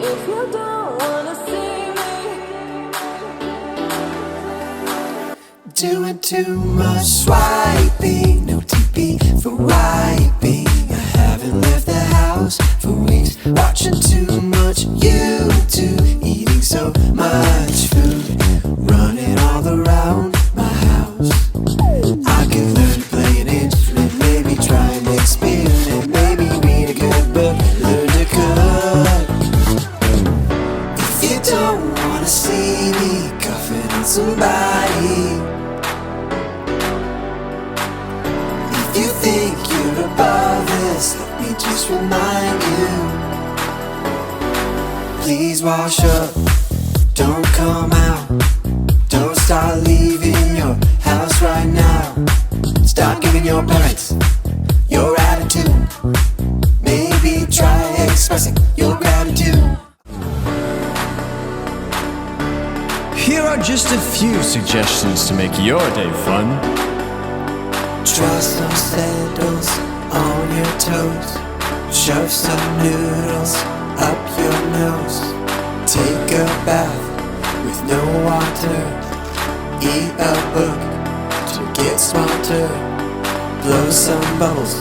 If you don't wanna see me doing too much swiping, no TP for wiping. I haven't left the house for weeks, watching too much YouTube, eating so much food, running all around my house. I could learn to play an instrument, maybe try and experiment, maybe read a good book, learn to cook. If you don't wanna see me coughing on somebody, if you think you're above this, let me just remind you. Please wash up, don't come out, don't start leaving your house right now. Start giving your parents your attitude, maybe try expressing your gratitude. Here are just a few suggestions to make your day fun. Trust some sandals on your toes, shove some noodles up your nose, take a bath with no water, eat a book to get smarter, blow some bubbles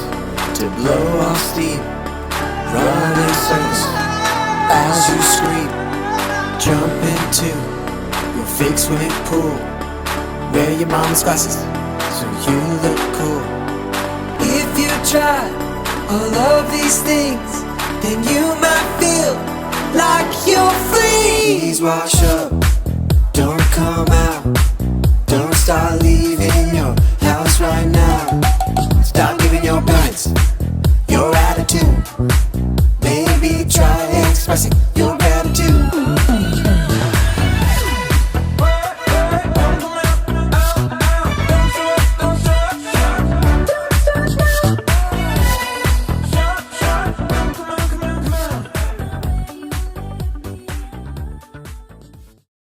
to blow off steam, run in circles as you scream, jump into your fake swimming pool, wear your mama's glasses so you look cool. If you try all of these things, then you might feel like you're free. Please wash up, don't come out, don't start leaving your house right now. Stop giving your parents your attitude, maybe try expressing your